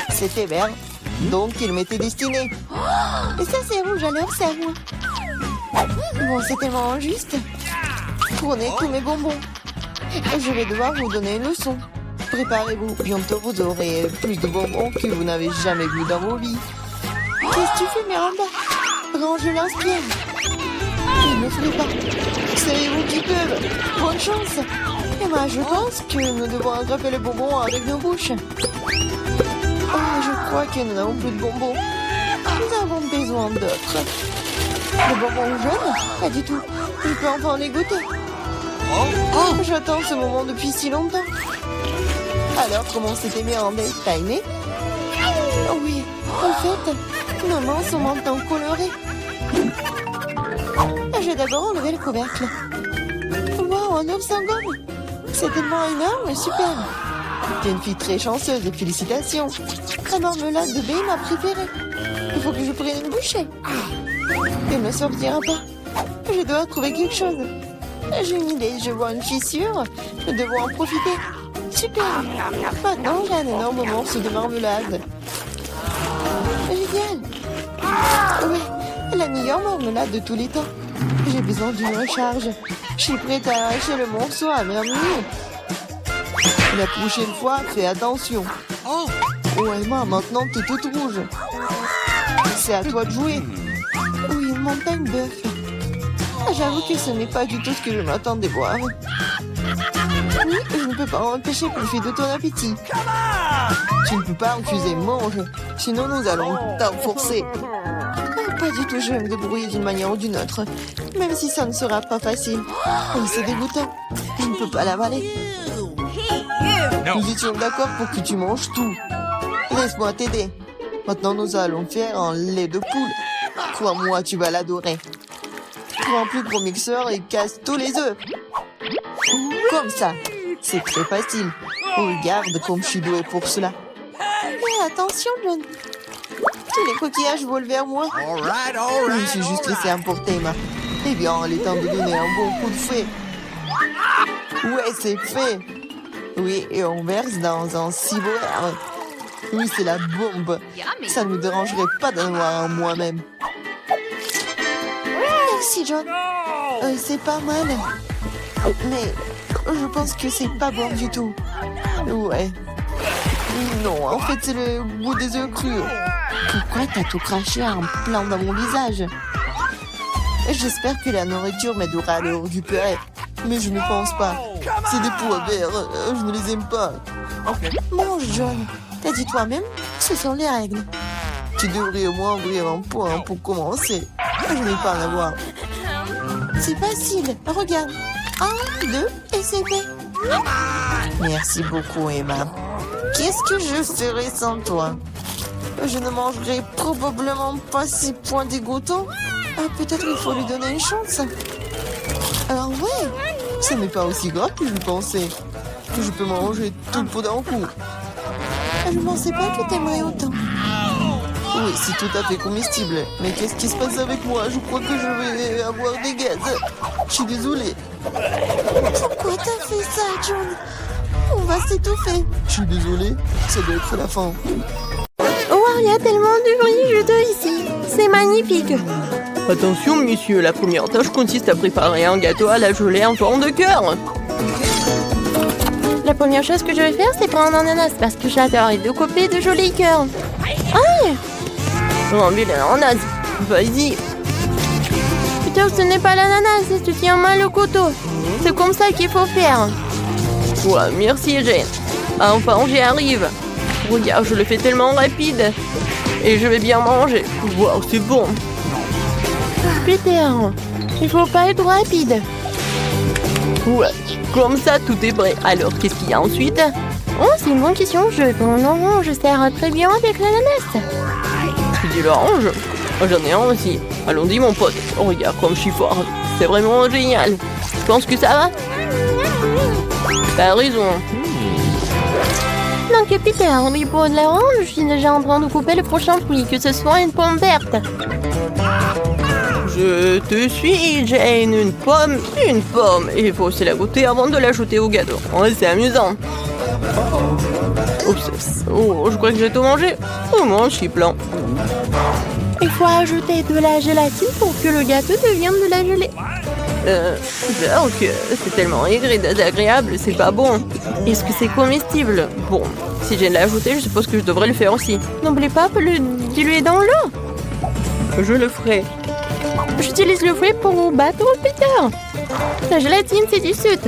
C'était vert, donc il m'était destiné. Oh, et ça c'est rouge, alors c'est à moi. Bon, c'est tellement injuste. Prenez tous mes bonbons. Je vais devoir vous donner une leçon. Préparez-vous, bientôt vous aurez plus de bonbons que vous n'avez jamais vu dans vos vies. Qu'est-ce que tu fais, Miranda? Range l'inspire. Il ne fait pas. Savez-vous qui peuvent? Bonne chance. Et moi, je pense que nous devons attraper les bonbons avec nos bouches. Oh, je crois que nous n'avons plus de bonbons. Nous avons besoin d'autres. Le bonbon jaune? Pas du tout. Je peux enfin les goûter. J'attends ce moment depuis si longtemps. Alors, comment c'était Miranda? T'as aimé? Oui, en fait, nos mains sont maintenant colorées. Je vais d'abord enlever le couvercle. Wow, un ours en gomme! C'est tellement énorme et super! T'es une fille très chanceuse et félicitations! La marmelade de baie est ma préférée. Il faut que je prenne une bouchée. Elle ne sortira pas. Je dois trouver quelque chose. J'ai une idée, je vois une fissure. Nous devons en profiter. Super! Maintenant, j'ai un énorme morceau de marmelade. Génial! Ouais, la meilleure marmelade de tous les temps. J'ai besoin d'une recharge. Je suis prête à arracher le morceau à merveille. La prochaine fois, fais attention. Oh Emma, maintenant t'es toute rouge. C'est à toi de jouer. Oui, une montagne d'œufs. J'avoue que ce n'est pas du tout ce que je m'attendais voir. Oui, je ne peux pas empêcher profiter de ton appétit. Tu ne peux pas refuser, mange. Sinon nous allons t'enforcer. Pas du tout, je vais me débrouiller d'une manière ou d'une autre. Même si ça ne sera pas facile. Oui, c'est dégoûtant. Je ne peux pas l'avaler. Nous étions d'accord pour que tu manges tout. Laisse-moi t'aider. Maintenant, nous allons faire un lait de poule. Crois-moi, tu vas l'adorer. Prends un plus gros mixeur et casse tous les œufs. Comme ça. C'est très facile. Regarde comme je suis douée pour cela. Mais attention, John. Tous les coquillages volent vers moi. All right, Je me suis juste laissé emporter, Emma. Eh bien, il est temps de donner un bon coup de fouet. Ouais, c'est fait. Oui, et on verse dans un ciboire. Oui, c'est la bombe. Ça ne me dérangerait pas d'en avoir un moi-même. Merci, John. C'est pas mal. Mais je pense que c'est pas bon du tout. Ouais. Non, en fait, c'est le goût des œufs crus. Pourquoi t'as tout craché en plein dans mon visage? J'espère que la nourriture m'aidera à le récupérer. Mais je ne pense pas. C'est des pois verts. Je ne les aime pas. Mange, John. T'as dit toi-même, ce sont les règles. Tu devrais au moins ouvrir un pot pour commencer. Je n'ai pas à en avoir. C'est facile. Regarde. 1, 2, et c'est fait. Merci beaucoup, Emma. Qu'est-ce que je ferais sans toi? Je ne mangerai probablement pas ces points dégoûtants. Peut-être il faut lui donner une chance. Alors ouais, ce n'est pas aussi grave que je pensais. Je peux manger tout le pot d'un coup. Je ne pensais pas que t'aimerais autant. Oui, c'est tout à fait comestible. Mais qu'est-ce qui se passe avec moi? Je crois que je vais avoir des gaz. Je suis désolée. Pourquoi t'as fait ça, John? On va s'étouffer. Je suis désolée, ça doit être la fin. Oh, il y a tellement de bruit juteux ici. C'est magnifique. Attention, monsieur, la première tâche consiste à préparer un gâteau à la gelée en forme de cœur. La première chose que je vais faire, c'est prendre un ananas parce que j'adore et découper de jolis cœurs. Aïe! Remplis l'ananas. Vas-y. Putain, ce n'est pas l'ananas, tu tiens mal le couteau. C'est comme ça qu'il faut faire. Ouais, merci, Jane. Enfin, j'y arrive. Regarde, je le fais tellement rapide. Et je vais bien manger. Wow, c'est bon. Peter, il faut pas être rapide. Ouais, comme ça, tout est prêt. Alors, qu'est-ce qu'il y a ensuite? Oh, c'est une bonne question. Je vais prendre l'orange. Ça sert très bien avec l'ananas. Tu dis l'orange? J'en ai un aussi. Allons-y, mon pote. Oh, regarde comme je suis fort. C'est vraiment génial. Tu penses que ça va? T'as raison. Donc, Peter, oui, pour de l'orange, je suis déjà en train de couper le prochain fruit, que ce soit une pomme verte. Je te suis, Jane. Une pomme. Il faut aussi la goûter avant de l'ajouter au gâteau. Ouais, c'est amusant. Oups. Oh, je crois que j'ai tout mangé. Oh, mon chiplan. Il faut ajouter de la gélatine pour que le gâteau devienne de la gelée. J'avoue que c'est tellement aigre et désagréable, c'est pas bon. Est-ce que c'est comestible? Bon, si je l'ai ajouté, je suppose que je devrais le faire aussi. N'oublie pas de le diluer dans l'eau. Je le ferai. J'utilise le fouet pour battre au Peter. La gélatine, c'est du sucre.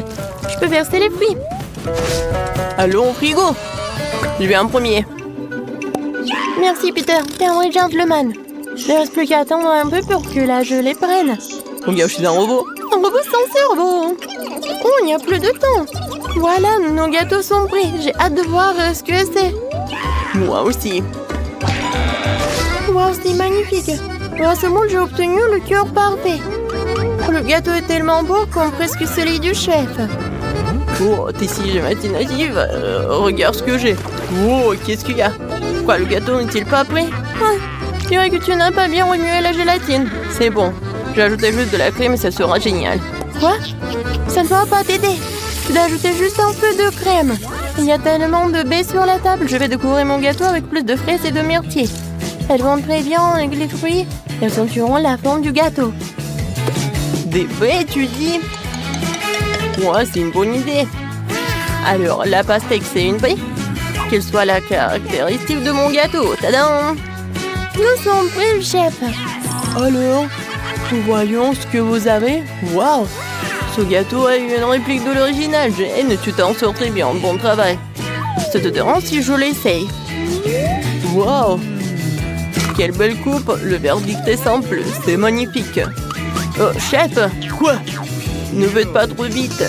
Je peux verser les fruits. Allons au frigo. Je vais en premier. Merci, Peter. T'es un vrai gentleman. Il ne reste plus qu'à attendre un peu pour que la gelée prenne. Regarde, je suis un robot. Un robot sans cerveau. Oh, il n'y a plus de temps. Voilà, nos gâteaux sont prêts. J'ai hâte de voir ce que c'est. Moi aussi. Wow, c'est magnifique. Grâce au monde, j'ai obtenu le cœur parfait. Le gâteau est tellement beau comme presque celui du chef. Oh, t'es si imaginative. Regarde ce que j'ai. Oh, qu'est-ce qu'il y a? Quoi, le gâteau n'est-il pas prêt? Ouais, je dirais que tu n'as pas bien remué la gélatine. C'est bon. J'ai ajouté juste de la crème et ça sera génial. Quoi? Ça ne va pas t'aider. Tu dois ajouter juste un peu de crème. Il y a tellement de baies sur la table. Je vais décorer mon gâteau avec plus de fraises et de myrtilles. Elles vont très bien avec les fruits et accentueront la forme du gâteau. Des baies, tu dis? Ouais, c'est une bonne idée. Alors, la pastèque, c'est une baie? Quelle soit la caractéristique de mon gâteau? Tadam! Nous sommes prêts, chef. Alors, voyons ce que vous avez. Waouh! Ce gâteau a eu une réplique de l'original. Jane, tu t'en sors très bien. Bon travail. Ça te dérange si je l'essaye? Waouh! Quelle belle coupe. Le verdict est sans plus. C'est magnifique. Oh, chef! Quoi? Ne faites pas trop vite.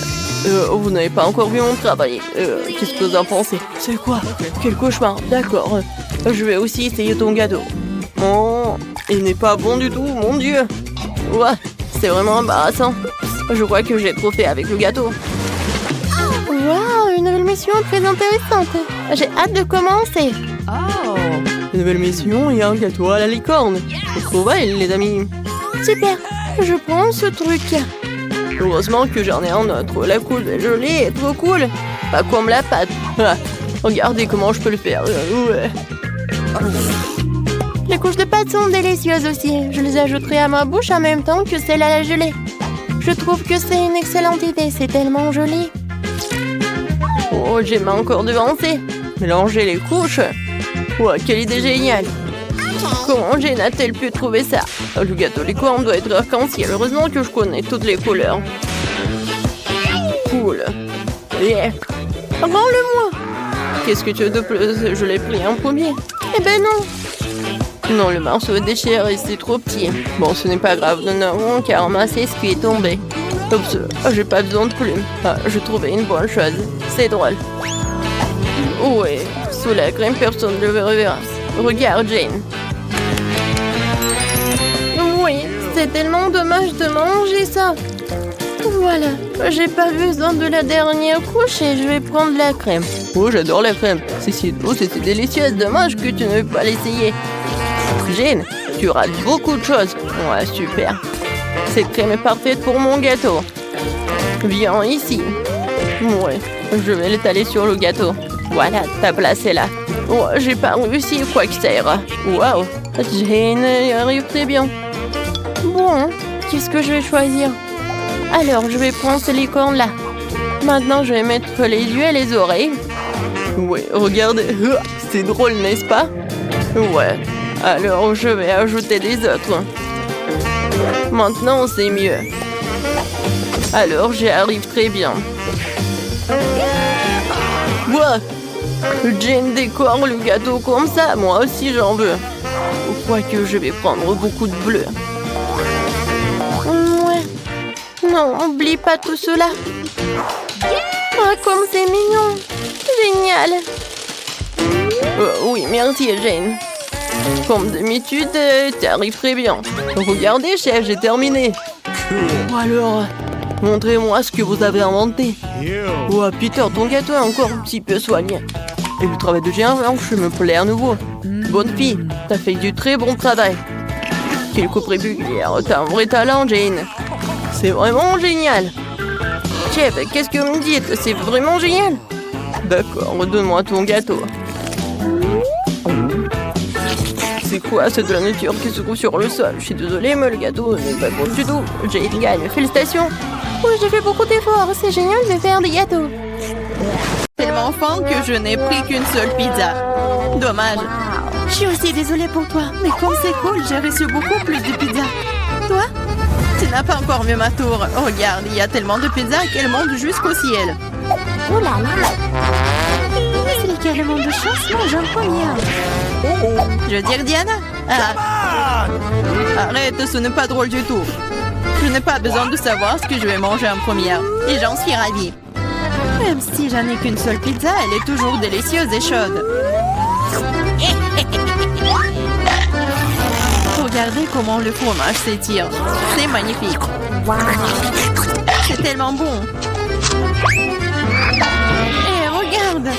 Vous n'avez pas encore vu mon travail. Qu'est-ce que vous en pensez? C'est quoi? Quel cauchemar. D'accord. Je vais aussi essayer ton gâteau. Oh, il n'est pas bon du tout, mon Dieu. Ouais, c'est vraiment embarrassant. Je crois que j'ai trop fait avec le gâteau. Waouh, une nouvelle mission très intéressante. J'ai hâte de commencer. Oh, une nouvelle mission et un gâteau à la licorne. Trouvaille, les amis. Super, je prends ce truc. Heureusement que j'en ai un autre. La couche de gelée est trop cool. Pas comme la pâte. Ah, regardez comment je peux le faire. Ouais. Les couches de pâte sont délicieuses aussi. Je les ajouterai à ma bouche en même temps que celle à la gelée. Je trouve que c'est une excellente idée. C'est tellement joli. Oh, j'ai encore devancé. Mélanger les couches. Ouais, quelle idée géniale. Comment Jane a-t-elle pu trouver ça? Le gâteau licorne doit être arc-en-ciel. Heureusement que je connais toutes les couleurs. Cool. Yeah. Rends-le-moi. Qu'est-ce que tu veux de plus? Je l'ai pris en premier. Eh ben non. Non, le morceau est déchiré, c'est trop petit. Bon, ce n'est pas grave, nous n'aurons qu'à ramasser ce qui est tombé. Oups, j'ai pas besoin de plumes. Ah, je trouvais une bonne chose. C'est drôle. Ouais, sous la crème, personne ne le verra. Regarde, Jane. Oui, c'est tellement dommage de manger ça. Voilà, j'ai pas besoin de la dernière couche et je vais prendre la crème. Oh, j'adore la crème. C'est si beau, c'était délicieux. Dommage que tu ne veux pas l'essayer. Jane, tu rates beaucoup de choses. Ouais, super. Cette crème est parfaite pour mon gâteau. Viens ici. Ouais, je vais l'étaler sur le gâteau. Voilà, ta place est là. Oh, j'ai pas réussi, quoi que ça ira. Waouh, Jane y arrive très bien. Bon, qu'est-ce que je vais choisir? Alors, je vais prendre ce licorne-là. Maintenant, je vais mettre les yeux et les oreilles. Ouais, regardez. C'est drôle, n'est-ce pas? Ouais. Alors, je vais ajouter les autres. Maintenant, c'est mieux. Alors, j'y arrive très bien. Quoi? Jane décore le gâteau comme ça. Moi aussi, j'en veux. Quoique, je vais prendre beaucoup de bleu. Ouais. Non, oublie pas tout cela. Ah, comme c'est mignon. Génial. Oui, merci, Jane. Comme d'habitude, tu arrives très bien. Regardez, chef, j'ai terminé. Alors, montrez-moi ce que vous avez inventé. Oh, Peter, ton gâteau est encore un petit peu soigné. Et le travail de Jane me plaît à nouveau. Bonne fille, t'as fait du très bon travail. Quelle coupe régulière, t'as un vrai talent, Jane. C'est vraiment génial. Chef, qu'est-ce que vous me dites? C'est vraiment génial. D'accord, donne-moi ton gâteau. C'est quoi cette nourriture qui se trouve sur le sol? Je suis désolée, mais le gâteau n'est pas bon du tout. Jane gagne, félicitations. Oui, j'ai fait beaucoup d'efforts. C'est génial de faire des gâteaux. Tellement faim que je n'ai pris qu'une seule pizza. Dommage. Je suis aussi désolée pour toi. Mais comme c'est cool, j'ai reçu beaucoup plus de pizza. Toi? Tu n'as pas encore vu ma tour. Regarde, il y a tellement de pizzas qu'elles montent jusqu'au ciel. Oh là là. C'est lequel le monde de chance? Moi, j'en première. Je veux dire Diana. Ah. Arrête, ce n'est pas drôle du tout. Je n'ai pas besoin de savoir ce que je vais manger en première. Et j'en suis ravie. Même si j'en ai qu'une seule pizza, elle est toujours délicieuse et chaude. Regardez comment le fromage s'étire. C'est magnifique. C'est tellement bon. Et regarde.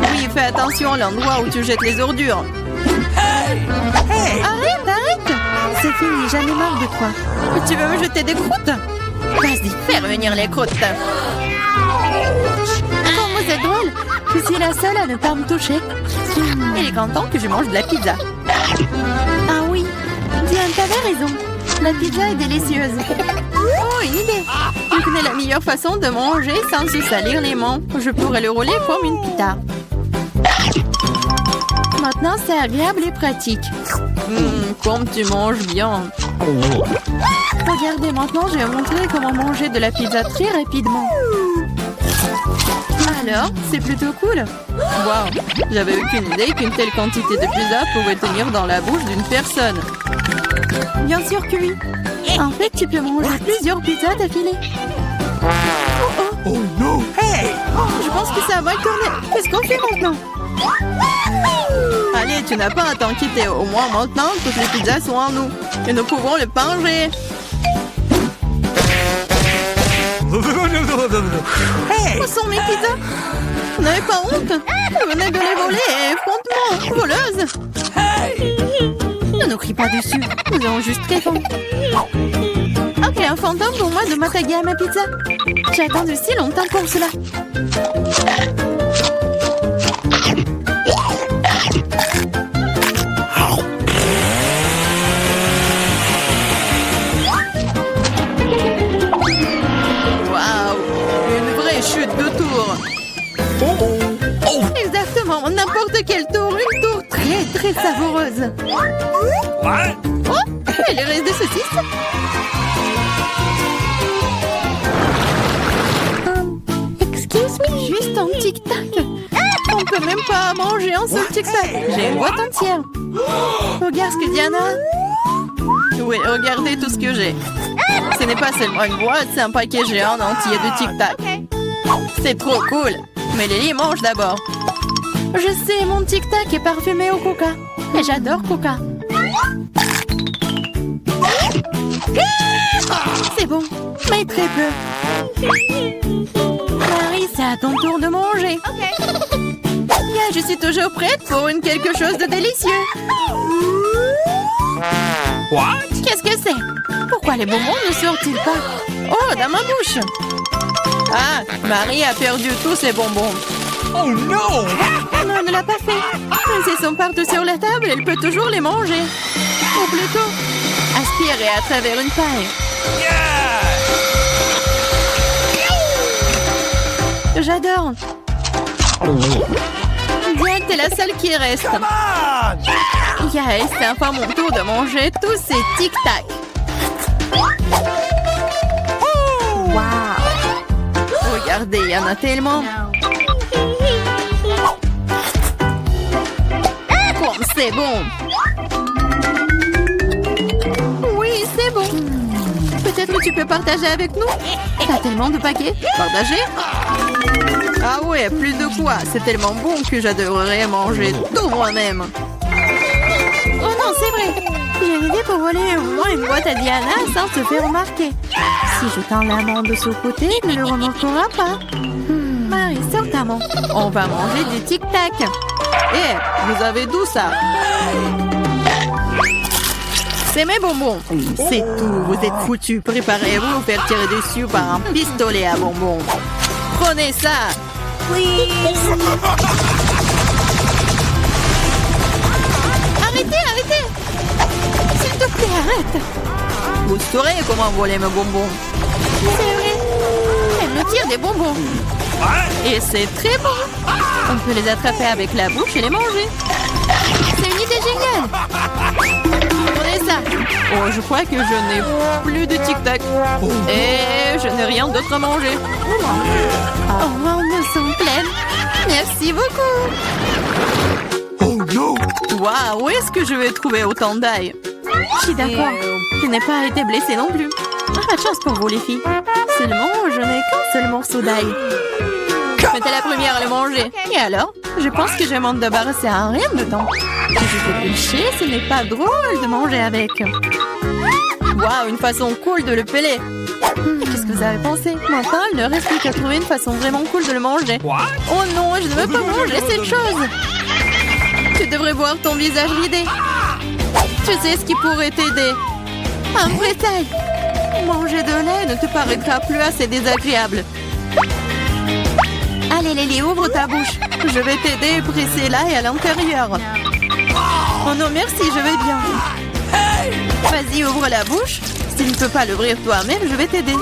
Oui, fais attention à l'endroit où tu jettes les ordures. Arrête. C'est fini, j'en ai marre de toi. Tu veux me jeter des croûtes? Vas-y, fais revenir les croûtes. Comment c'est drôle. Je suis la seule à ne pas me toucher. Il est content que je mange de la pizza. Ah oui, Diane, t'avais raison. La pizza est délicieuse. Oh, une idée. Je connais la meilleure façon de manger sans se salir les mains. Je pourrais le rouler comme une pita. Maintenant, c'est agréable et pratique. Comme tu manges bien. Regardez, maintenant, je vais montrer comment manger de la pizza très rapidement. Alors, c'est plutôt cool. Wow, j'avais aucune idée qu'une telle quantité de pizza pouvait tenir dans la bouche d'une personne. Bien sûr que oui. En fait, tu peux manger plusieurs pizzas d'affilée. Oh no! Hey! Je pense que ça va tourner. Qu'est-ce qu'on fait maintenant? Allez, tu n'as pas à t'inquiéter. Au moins maintenant, toutes les pizzas sont en nous. Et nous pouvons les manger. Hey! Où sont mes pizzas? Vous n'avez pas honte? Vous venez de les voler et frontement, voleuse. Ne nous crie pas dessus. Nous avons juste très faim. Ok, un fantôme pour moi de m'attaquer à ma pizza. J'ai attendu si longtemps pour cela. Chute de tour. Exactement, n'importe quel tour, une tour très savoureuse. What? Oh, et les restes de saucisses. Excuse me, juste un tic-tac. On peut même pas manger un seul tic-tac. J'ai une boîte entière. Regarde ce que Diana. Oui, regardez tout ce que j'ai. Ce n'est pas seulement une boîte, c'est un paquet géant entier de tic-tac. C'est trop cool. Mais Lily mange d'abord. Je sais, mon tic-tac est parfumé au coca. Et j'adore coca. C'est bon, mais très peu. Marie, c'est à ton tour de manger. Yeah, je suis toujours prête pour quelque chose de délicieux. What? Qu'est-ce que c'est? Pourquoi les bonbons ne sortent-ils pas? Oh, dans ma bouche. Ah, Marie a perdu tous ses bonbons. Oh no! Non, elle ne l'a pas fait. Mais s'ils sont partout sur la table, elle peut toujours les manger. Ou plutôt, aspirer à travers une paille. Yeah! J'adore. Bien, t'es la seule qui reste. Come on! Yeah, c'est enfin mon tour de manger tous ces tic-tac. Regardez, il y en a tellement. Comme c'est bon. Oui, c'est bon. Peut-être que tu peux partager avec nous? T'as tellement de paquets. Partager? Ah ouais, plus de quoi. C'est tellement bon que j'adorerais manger tout moi-même. Oh non, c'est vrai. J'ai une idée pour voler au moins une boîte à Diana sans se faire remarquer. Si je tends la main de ce côté, elle ne le remarquera pas. Marie, sors ta main. On va manger des tic-tac. Eh, vous avez d'où ça? C'est mes bonbons. C'est tout, vous êtes foutus. Préparez-vous à vous faire tirer dessus par un pistolet à bonbons. Prenez ça. Arrêtez. S'il te plaît, arrête. Vous saurez comment voler mes bonbons. C'est vrai. Elle me tire des bonbons. Et c'est très bon. On peut les attraper avec la bouche et les manger. C'est une idée géniale. Prenez ça. Oh, je crois que je n'ai plus de tic-tac. Et je n'ai rien d'autre à manger. Oh, nous sommes pleines. Merci beaucoup. Oh no! Waouh, où est-ce que je vais trouver autant d'ail? Je suis d'accord. Je n'ai pas été blessée non plus. Pas de chance pour vous, les filles. Seulement, je n'ai qu'un seul morceau d'ail. J'étais la première à le manger. Et alors? Je pense que je vais m'en débarrasser en rien de temps. Si je fais pêcher, ce n'est pas drôle de manger avec. Waouh, une façon cool de le peler. Qu'est-ce que vous avez pensé? Maintenant, il ne reste plus qu'à trouver une façon vraiment cool de le manger. Oh non, je ne veux pas manger cette chose. Tu devrais voir ton visage ridé. Tu sais ce qui pourrait t'aider? Un vrai taille. Manger de lait ne te paraîtra plus assez désagréable. Allez, Lily, ouvre ta bouche. Je vais t'aider à presser l'ail à l'intérieur. Oh non, merci, je vais bien. Vas-y, ouvre la bouche. Si tu ne peux pas l'ouvrir toi-même, je vais t'aider.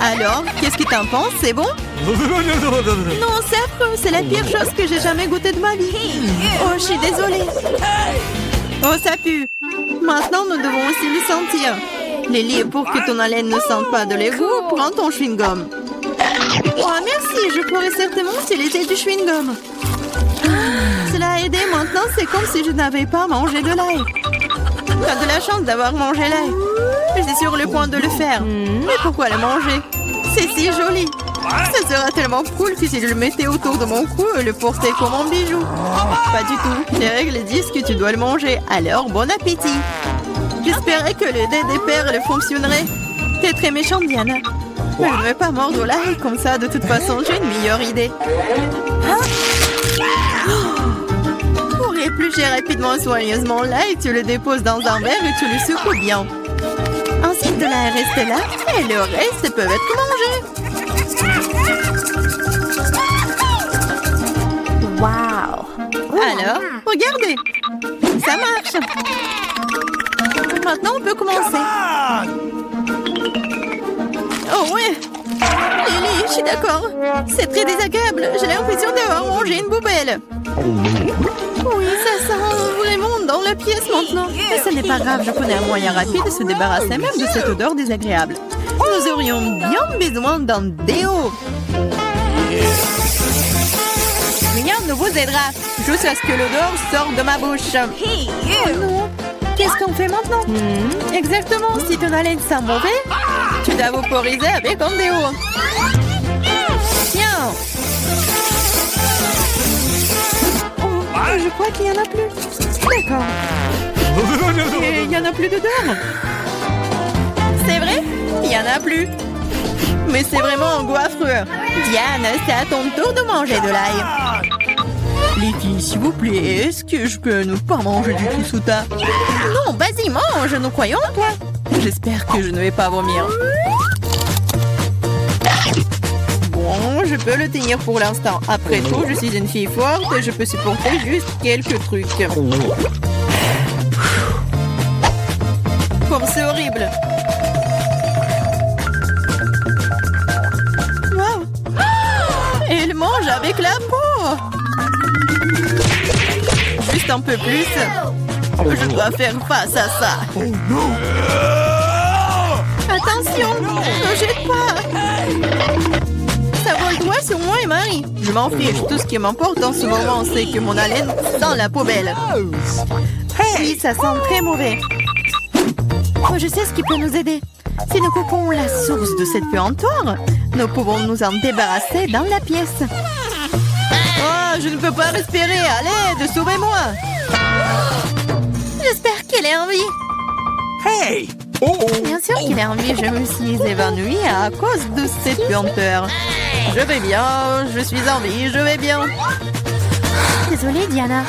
Alors, qu'est-ce que t'en penses? C'est bon? Non, c'est affreux. C'est la pire chose que j'ai jamais goûtée de ma vie. Oh, je suis désolée. Oh, ça pue. Maintenant, nous devons aussi le sentir. Lily, pour que ton haleine ne sente pas de l'égout, prends ton chewing-gum. Oh, merci. Je pourrais certainement utiliser du chewing-gum. Cela a aidé. Maintenant, c'est comme si je n'avais pas mangé de l'ail. Tu as de la chance d'avoir mangé l'ail. Je suis sur le point de le faire. Mais pourquoi le manger? C'est si joli. Ça sera tellement cool que si je le mettais autour de mon cou et le portais comme un bijou. Pas du tout. Les règles disent que tu dois le manger. Alors, bon appétit. J'espérais que le dé des perles fonctionnerait. T'es très méchante, Diana. Mais je ne vais pas mordre l'ail comme ça. De toute façon, j'ai une meilleure idée. Pour éplucher rapidement soigneusement l'ail, tu le déposes dans un verre et tu le secoues bien. Ensuite, de l'ail reste là et le reste peut être mangé. Wow. Alors, regardez. Ça marche. Maintenant, on peut commencer. Oh ouais. Lily, je suis d'accord. C'est très désagréable. J'ai l'impression d'avoir mangé une poubelle. Oui, ça sent vraiment dans la pièce maintenant. Mais ce n'est pas grave, je connais un moyen rapide de se débarrasser même de cette odeur désagréable. Nous aurions bien besoin d'un déo. Rien ne vous aidera, jusqu'à ce que l'odeur sorte de ma bouche. Oh non. Qu'est-ce qu'on fait maintenant? Exactement, si ton haleine sent mauvais, tu dois vaporiser avec un déo. Tiens. Oh, je crois qu'il n'y en a plus. D'accord. Et il n'y en a plus d'odeur. C'est vrai? Il n'y en a plus. Mais c'est vraiment un goût affreux. Diane, c'est à ton tour de manger de l'ail. Les filles, s'il vous plaît, est-ce que je peux ne pas manger du tout sous ta... Non, vas-y, mange, nous croyons en toi. J'espère que je ne vais pas vomir. Bon, je peux le tenir pour l'instant. Après tout, je suis une fille forte et je peux supporter juste quelques trucs. Comme c'est horrible. Wow. Elle mange avec la peau. Juste un peu plus. Je dois faire face à ça. Oh no! Attention, ne jette pas. Ça vole droit sur moi et Marie. Je m'en fiche. Tout ce qui m'importe en ce moment, c'est que mon haleine sent la poubelle. Oui, ça sent très mauvais. Oh, je sais ce qui peut nous aider. Si nous coupons la source de cette puanteur, nous pouvons nous en débarrasser dans la pièce. Oh, je ne peux pas respirer. Allez, sauvez-moi. J'espère qu'elle est en vie. Hey! Oh! Bien sûr qu'il est en vie. Je me suis évanouie à cause de cette puanteur. Je vais bien. Je suis en vie. Je vais bien. Désolée, Diana.